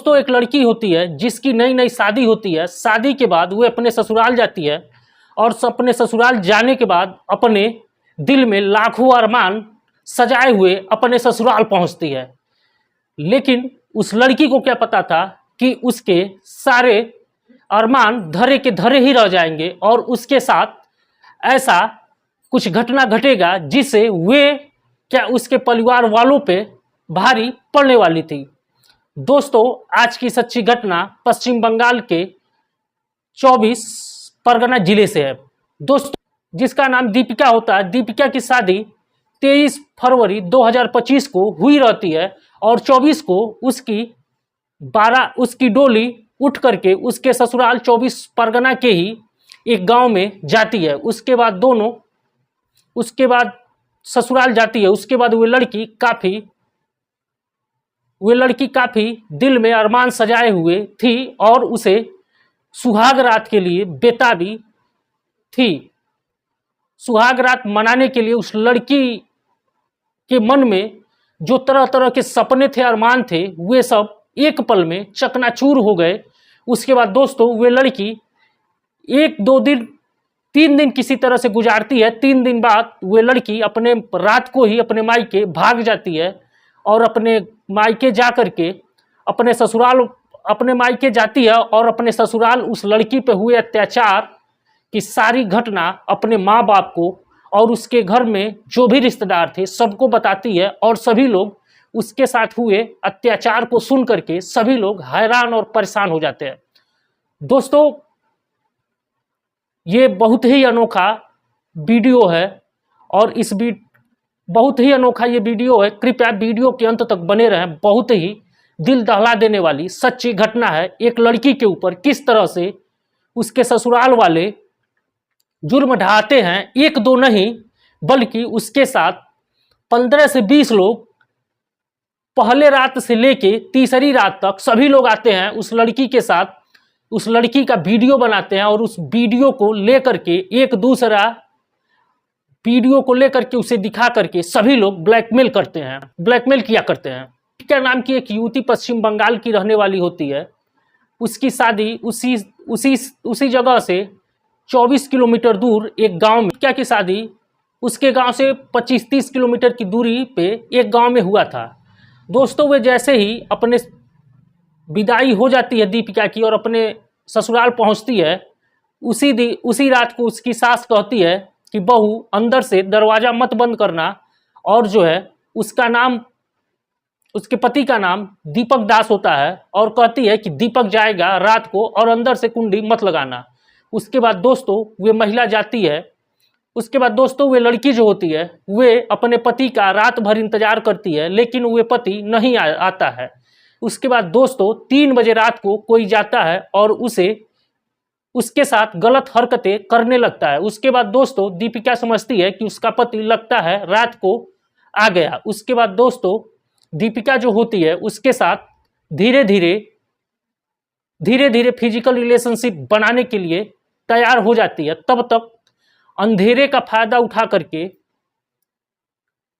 तो एक लड़की होती है जिसकी नई नई शादी होती है। शादी के बाद वो अपने ससुराल जाती है और अपने ससुराल जाने के बाद अपने दिल में लाखों अरमान सजाए हुए अपने ससुराल पहुंचती है। लेकिन उस लड़की को क्या पता था कि उसके सारे अरमान धरे के धरे ही रह जाएंगे और उसके साथ ऐसा कुछ घटना घटेगा जिससे वे क्या उसके परिवार वालों पे भारी पड़ने वाली थी। दोस्तों, आज की सच्ची घटना पश्चिम बंगाल के 24 परगना जिले से है। दोस्तों, जिसका नाम दीपिका होता है, दीपिका की शादी 23 फरवरी 2025 को हुई रहती है और 24 को उसकी डोली उठ करके उसके ससुराल 24 परगना के ही एक गांव में जाती है। उसके बाद ससुराल जाती है। उसके बाद वो लड़की काफी दिल में अरमान सजाए हुए थी और उसे सुहाग रात के लिए बेताबी थी। सुहाग रात मनाने के लिए उस लड़की के मन में जो तरह तरह के सपने थे, अरमान थे, वे सब एक पल में चकनाचूर हो गए। उसके बाद दोस्तों, वे लड़की 3 दिन किसी तरह से गुजारती है। 3 दिन बाद वे लड़की रात को ही अपने मायके भाग जाती है और अपने मायके जा करके अपने मायके जाती है और अपने ससुराल उस लड़की पे हुए अत्याचार की सारी घटना अपने माँ बाप को और उसके घर में जो भी रिश्तेदार थे सबको बताती है। और सभी लोग उसके साथ हुए अत्याचार को सुन करके सभी लोग हैरान और परेशान हो जाते हैं। दोस्तों, ये बहुत ही अनोखा वीडियो है और बहुत ही अनोखा ये वीडियो है। कृपया वीडियो के अंत तक बने रहें। बहुत ही दिल दहला देने वाली सच्ची घटना है। एक लड़की के ऊपर किस तरह से उसके ससुराल वाले जुर्म ढाते हैं। 1-2 नहीं बल्कि उसके साथ 15 से 20 लोग पहले रात से लेके तीसरी रात तक सभी लोग आते हैं उस लड़की के साथ, उस लड़की का वीडियो बनाते हैं और उस वीडियो को लेकर के उसे दिखा करके सभी लोग ब्लैकमेल किया करते हैं। क्या नाम की एक युवती पश्चिम बंगाल की रहने वाली होती है। उसकी शादी उसी जगह से 24 किलोमीटर दूर एक गांव में, क्या की शादी उसके गांव से 25-30 किलोमीटर की दूरी पे एक गांव में हुआ था। दोस्तों, वे जैसे ही अपने विदाई हो जाती है दीपिका की और अपने ससुराल पहुंचती है, उसी रात को उसकी सास कहती है कि बहू अंदर से दरवाजा मत बंद करना और जो है उसके पति का नाम दीपक दास होता है और कहती है कि दीपक जाएगा रात को और अंदर से कुंडी मत लगाना। उसके बाद दोस्तों वे महिला जाती है। उसके बाद दोस्तों वे लड़की जो होती है वे अपने पति का रात भर इंतजार करती है, लेकिन वे पति नहीं आता है। उसके बाद दोस्तों 3 बजे रात को कोई जाता है और उसके साथ गलत हरकतें करने लगता है। उसके बाद दोस्तों दीपिका समझती है कि उसका पति लगता है रात को आ गया। उसके बाद दोस्तों दीपिका जो होती है उसके साथ धीरे धीरे फिजिकल रिलेशनशिप बनाने के लिए तैयार हो जाती है। तब तक अंधेरे का फायदा उठा करके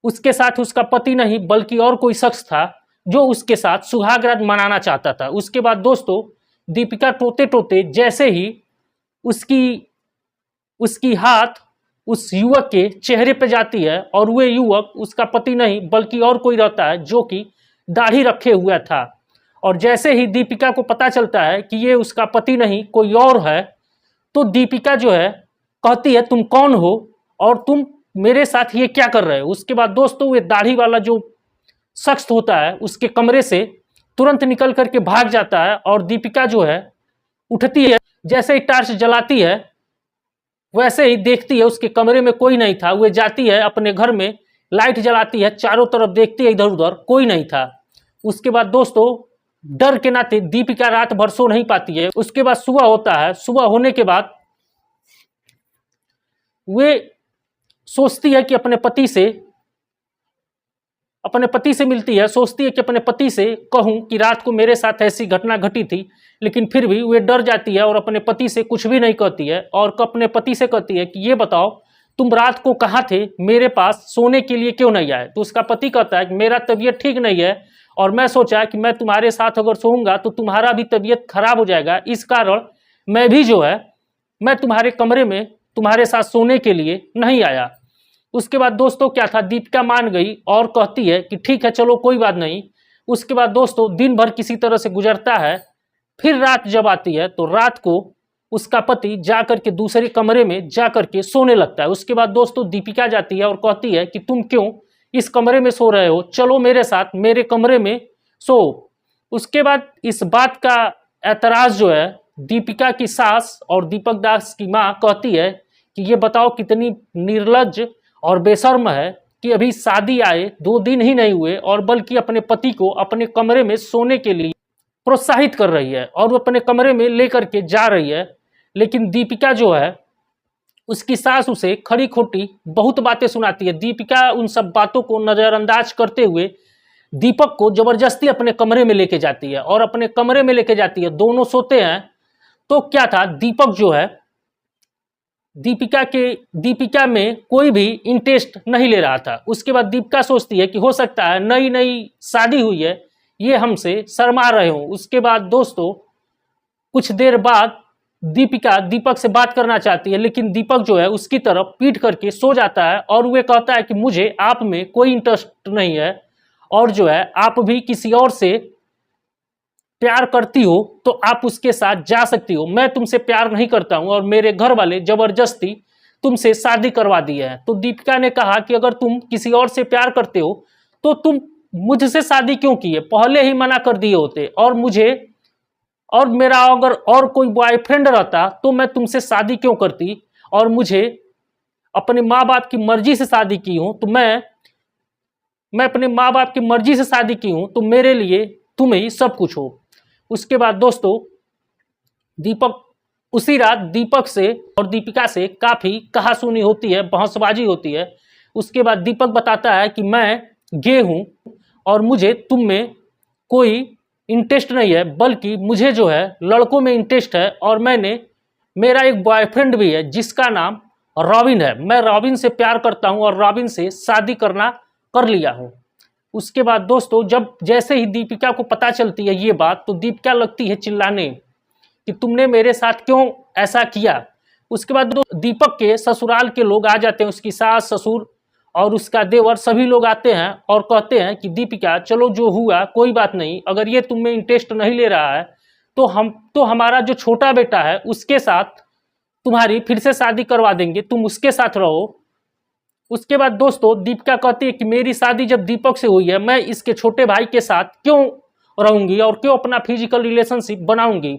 उसके साथ उसका पति नहीं बल्कि और कोई शख्स था जो उसके साथ सुहाग रात मनाना चाहता था। उसके बाद दोस्तों दीपिका टोते टोते जैसे ही उसकी हाथ उस युवक के चेहरे पे जाती है और वह युवक उसका पति नहीं बल्कि और कोई रहता है जो कि दाढ़ी रखे हुआ था। और जैसे ही दीपिका को पता चलता है कि ये उसका पति नहीं कोई और है, तो दीपिका जो है कहती है तुम कौन हो और तुम मेरे साथ ये क्या कर रहे हो। उसके बाद दोस्तों वे दाढ़ी वाला जो शख्स होता है उसके कमरे से तुरंत निकल करके भाग जाता है और दीपिका जो है उठती है। जैसे ही टार्च जलाती है वैसे ही देखती है उसके कमरे में कोई नहीं था। वह जाती है अपने घर में, लाइट जलाती है, चारों तरफ देखती है, इधर उधर कोई नहीं था। उसके बाद दोस्तों डर के नाते दीपिका रात भर सो नहीं पाती है। उसके बाद सुबह होता है। सुबह होने के बाद वे सोचती है कि अपने पति से मिलती है। सोचती है कि अपने पति से कहूं कि रात को मेरे साथ ऐसी घटना घटी थी, लेकिन फिर भी वे डर जाती है और अपने पति से कुछ भी नहीं कहती है और अपने पति से कहती है कि ये बताओ तुम रात को कहाँ थे, मेरे पास सोने के लिए क्यों नहीं आए। तो उसका पति कहता है कि मेरा तबीयत ठीक नहीं है और मैं सोचा कि मैं तुम्हारे साथ अगर सोऊंगा तो तुम्हारा भी तबीयत खराब हो जाएगा, इस कारण मैं भी जो है मैं तुम्हारे कमरे में तुम्हारे साथ सोने के लिए नहीं आया। उसके बाद दोस्तों क्या था, दीपिका मान गई और कहती है कि ठीक है चलो कोई बात नहीं। उसके बाद दोस्तों दिन भर किसी तरह से गुजरता है। फिर रात जब आती है तो रात को उसका पति जा करके दूसरे कमरे में जा करके सोने लगता है। उसके बाद दोस्तों दीपिका जाती है और कहती है कि तुम क्यों इस कमरे में सो रहे हो, चलो मेरे साथ मेरे कमरे में सो। उसके बाद इस बात का ऐतराज जो है दीपिका की सास और दीपक दास की माँ कहती है कि ये बताओ कितनी निर्लज्ज और बेशर्म है कि अभी शादी आए 2 दिन ही नहीं हुए और बल्कि अपने पति को अपने कमरे में सोने के लिए प्रोत्साहित कर रही है और वो अपने कमरे में लेकर के जा रही है। लेकिन दीपिका जो है उसकी सास उसे खरी खोटी बहुत बातें सुनाती है। दीपिका उन सब बातों को नज़रअंदाज करते हुए दीपक को जबरदस्ती अपने कमरे में लेके जाती है और अपने कमरे में लेके जाती है। दोनों सोते हैं तो क्या था, दीपक जो है दीपिका में कोई भी इंटरेस्ट नहीं ले रहा था। उसके बाद दीपिका सोचती है कि हो सकता है नई नई शादी हुई है, ये हमसे शर्मा रहे हो। उसके बाद दोस्तों कुछ देर बाद दीपिका दीपक से बात करना चाहती है, लेकिन दीपक जो है उसकी तरफ पीट करके सो जाता है और वह कहता है कि मुझे आप में कोई इंटरेस्ट नहीं है और जो है आप भी किसी और से प्यार करती हो तो आप उसके साथ जा सकती हो, मैं तुमसे प्यार नहीं करता हूं और मेरे घर वाले जबरदस्ती तुमसे शादी करवा दी है। तो दीपिका ने कहा कि अगर तुम किसी और से प्यार करते हो तो तुम मुझसे शादी क्यों की है, पहले ही मना कर दिए होते और मेरा अगर और कोई बॉयफ्रेंड रहता तो मैं तुमसे शादी क्यों करती, और मुझे अपने माँ बाप की मर्जी से शादी की हूं तो मैं अपने माँ बाप की मर्जी से शादी की हूं तो मेरे लिए तुम ही सब कुछ हो। उसके बाद दोस्तों दीपक उसी रात दीपक से और दीपिका से काफ़ी कहासुनी होती है, बहसबाजी होती है। उसके बाद दीपक बताता है कि मैं गे हूँ और मुझे तुम में कोई इंटरेस्ट नहीं है, बल्कि मुझे जो है लड़कों में इंटरेस्ट है और मेरा एक बॉयफ्रेंड भी है जिसका नाम रॉबिन है। मैं रॉबिन से प्यार करता हूँ और रॉबिन से शादी कर लिया हूँ। उसके बाद दोस्तों जैसे ही दीपिका को पता चलती है ये बात तो दीपिका लगती है चिल्लाने कि तुमने मेरे साथ क्यों ऐसा किया। उसके बाद दीपक के ससुराल के लोग आ जाते हैं, उसकी सास ससुर और उसका देवर सभी लोग आते हैं और कहते हैं कि दीपिका चलो जो हुआ कोई बात नहीं, अगर ये तुम में इंटरेस्ट नहीं ले रहा है तो हमारा जो छोटा बेटा है उसके साथ तुम्हारी फिर से शादी करवा देंगे, तुम उसके साथ रहो। उसके बाद दोस्तों दीपिका कहती है कि मेरी शादी जब दीपक से हुई है मैं इसके छोटे भाई के साथ क्यों रहूंगी और क्यों अपना फिजिकल रिलेशनशिप बनाऊंगी।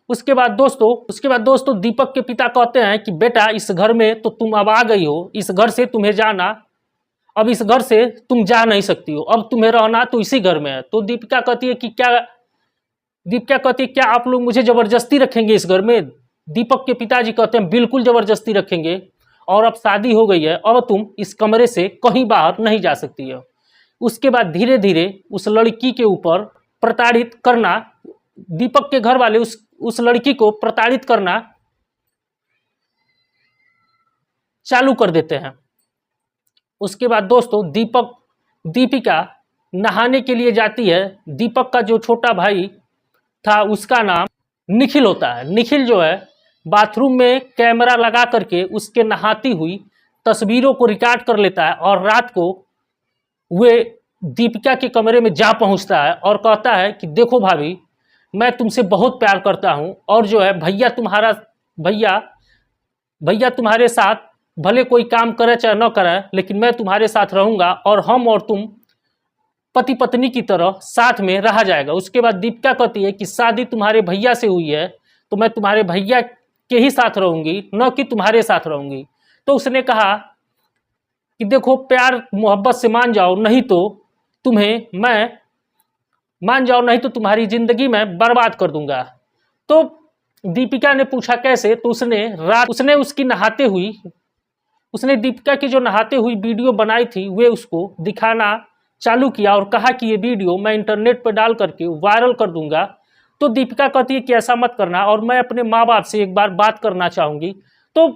उसके बाद दोस्तों दीपक के पिता कहते हैं कि बेटा इस घर में तो तुम अब आ गई हो, इस घर से तुम्हें जाना, अब इस घर से तुम जा नहीं सकती हो, अब तुम्हें रहना तो इसी घर में है। तो दीपिका कहती है कि क्या आप लोग मुझे जबरदस्ती रखेंगे इस घर में। दीपक के पिताजी कहते हैं बिल्कुल जबरदस्ती रखेंगे और अब शादी हो गई है, अब तुम इस कमरे से कहीं बाहर नहीं जा सकती हो। उसके बाद धीरे धीरे उस लड़की के ऊपर प्रताड़ित करना, दीपक के घर वाले उस लड़की को प्रताड़ित करना चालू कर देते हैं। उसके बाद दोस्तों दीपिका नहाने के लिए जाती है। दीपक का जो छोटा भाई था उसका नाम निखिल होता है। निखिल जो है बाथरूम में कैमरा लगा करके उसके नहाती हुई तस्वीरों को रिकॉर्ड कर लेता है और रात को वे दीपिका के कमरे में जा पहुंचता है और कहता है कि देखो भाभी मैं तुमसे बहुत प्यार करता हूं और जो है भैया तुम्हारे साथ भले कोई काम करे चाहे न करे लेकिन मैं तुम्हारे साथ रहूंगा और हम और तुम पति पत्नी की तरह साथ में रहा जाएगा। उसके बाद दीपिका कहती है कि शादी तुम्हारे भैया से हुई है तो मैं तुम्हारे भैया के ही साथ रहूंगी, न कि तुम्हारे साथ रहूंगी। तो उसने कहा कि देखो प्यार मोहब्बत से मान जाओ, नहीं तो तुम्हारी जिंदगी में बर्बाद कर दूंगा। तो दीपिका ने पूछा कैसे, तो उसने दीपिका की जो नहाते हुई वीडियो बनाई थी वे उसको दिखाना चालू किया और कहा कि ये वीडियो मैं इंटरनेट पर डाल करके वायरल कर दूंगा। तो दीपिका कहती है कि ऐसा मत करना और मैं अपने माँ बाप से एक बार बात करना चाहूँगी। तो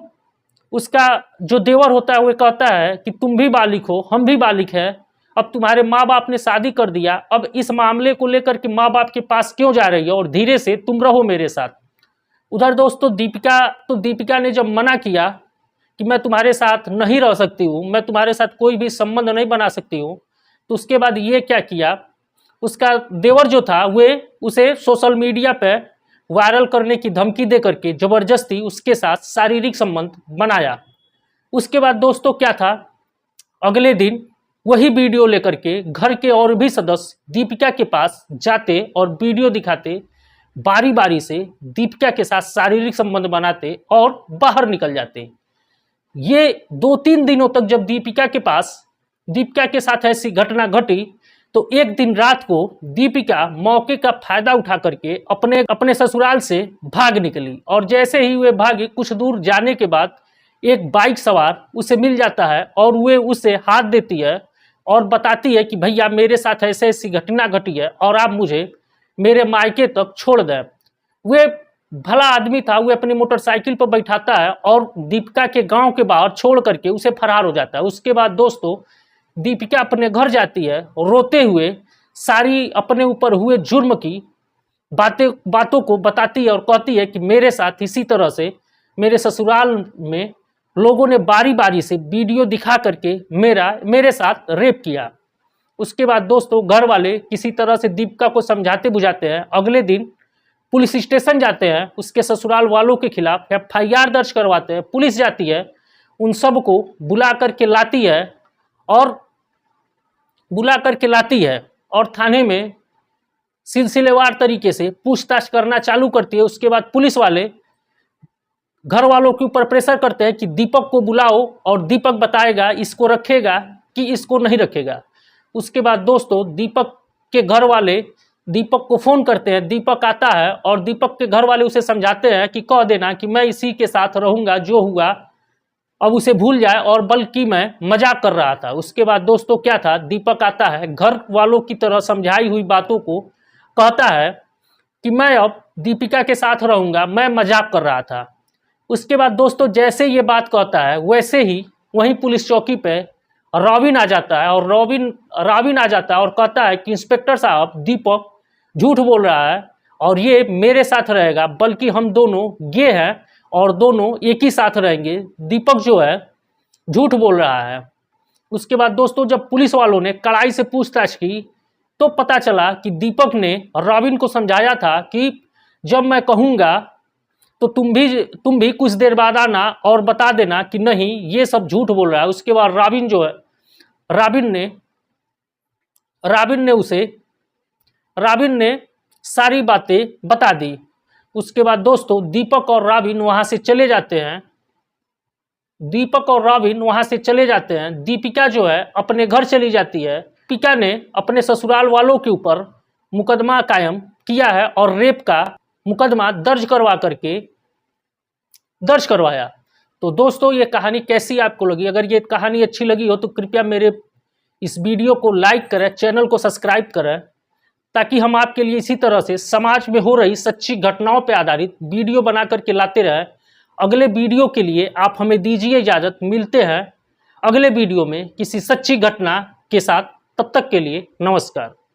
उसका जो देवर होता है वो कहता है कि तुम भी बालिक हो, हम भी बालिक हैं, अब तुम्हारे माँ बाप ने शादी कर दिया, अब इस मामले को लेकर के माँ बाप के पास क्यों जा रही है और धीरे से तुम रहो मेरे साथ। उधर दोस्तों दीपिका ने जब मना किया कि मैं तुम्हारे साथ नहीं रह सकती हूँ, मैं तुम्हारे साथ कोई भी संबंध नहीं बना सकती हूँ, तो उसके बाद ये क्या किया, उसका देवर जो था वे उसे सोशल मीडिया पे वायरल करने की धमकी दे करके जबरदस्ती उसके साथ शारीरिक संबंध बनाया। उसके बाद दोस्तों क्या था, अगले दिन वही वीडियो लेकर के घर के और भी सदस्य दीपिका के पास जाते और वीडियो दिखाते, बारी बारी से दीपिका के साथ शारीरिक संबंध बनाते और बाहर निकल जाते। ये 2-3 दिनों तक जब दीपिका के साथ ऐसी घटना घटी, तो एक दिन रात को दीपिका मौके का फायदा उठा करके अपने ससुराल से भाग निकली। और जैसे ही वे भागी, कुछ दूर जाने के बाद एक बाइक सवार उसे मिल जाता है और वे उसे हाथ देती है और बताती है कि भैया मेरे साथ ऐसे ऐसी घटना घटी है और आप मुझे मेरे मायके तक छोड़ दें। वे भला आदमी था, वे अपनी मोटरसाइकिल पर बैठाता है और दीपिका के गांव के बाहर छोड़ करके उसे फरार हो जाता है। उसके बाद दोस्तों दीपिका अपने घर जाती है, रोते हुए सारी अपने ऊपर हुए जुर्म की बातों को बताती है और कहती है कि मेरे साथ इसी तरह से मेरे ससुराल में लोगों ने बारी बारी से वीडियो दिखा करके मेरे साथ रेप किया। उसके बाद दोस्तों घर वाले किसी तरह से दीपिका को समझाते बुझाते हैं। अगले दिन पुलिस स्टेशन जाते हैं, उसके ससुराल वालों के खिलाफ FIR दर्ज करवाते हैं। पुलिस जाती है, उन सब को बुला करके लाती है और थाने में सिलसिलेवार तरीके से पूछताछ करना चालू करती है। उसके बाद पुलिस वाले घर वालों के ऊपर प्रेशर करते हैं कि दीपक को बुलाओ और दीपक बताएगा इसको रखेगा कि इसको नहीं रखेगा। उसके बाद दोस्तों दीपक के घर वाले दीपक को फ़ोन करते हैं, दीपक आता है और दीपक के घर वाले उसे समझाते हैं कि कह देना कि मैं इसी के साथ रहूँगा, जो हुआ अब उसे भूल जाए और बल्कि मैं मजाक कर रहा था। उसके बाद दोस्तों क्या था, दीपक आता है, घर वालों की तरह समझाई हुई बातों को कहता है कि मैं अब दीपिका के साथ रहूँगा, मैं मजाक कर रहा था। उसके बाद दोस्तों जैसे ये बात कहता है वैसे ही वहीं पुलिस चौकी पे रॉबिन आ जाता है और रॉबिन आ जाता है और कहता है कि इंस्पेक्टर साहब दीपक झूठ बोल रहा है और ये मेरे साथ रहेगा, बल्कि हम दोनों ये हैं और दोनों एक ही साथ रहेंगे, दीपक जो है झूठ बोल रहा है। उसके बाद दोस्तों जब पुलिस वालों ने कड़ाई से पूछताछ की तो पता चला कि दीपक ने रॉबिन को समझाया था कि जब मैं कहूँगा तो तुम भी कुछ देर बाद आना और बता देना कि नहीं ये सब झूठ बोल रहा है। उसके बाद रॉबिन ने सारी बातें बता दी। उसके बाद दोस्तों दीपक और रॉबिन वहां से चले जाते हैं। दीपिका जो है अपने घर चली जाती है। दीपिका ने अपने ससुराल वालों के ऊपर मुकदमा कायम किया है और रेप का मुकदमा दर्ज करवाया। तो दोस्तों ये कहानी कैसी आपको लगी? अगर ये कहानी अच्छी लगी हो तो कृपया मेरे इस वीडियो को लाइक करें, चैनल को सब्सक्राइब करें, ताकि हम आपके लिए इसी तरह से समाज में हो रही सच्ची घटनाओं पर आधारित वीडियो बना करके लाते रहें। अगले वीडियो के लिए आप हमें दीजिए इजाज़त। मिलते हैं अगले वीडियो में किसी सच्ची घटना के साथ। तब तक के लिए नमस्कार।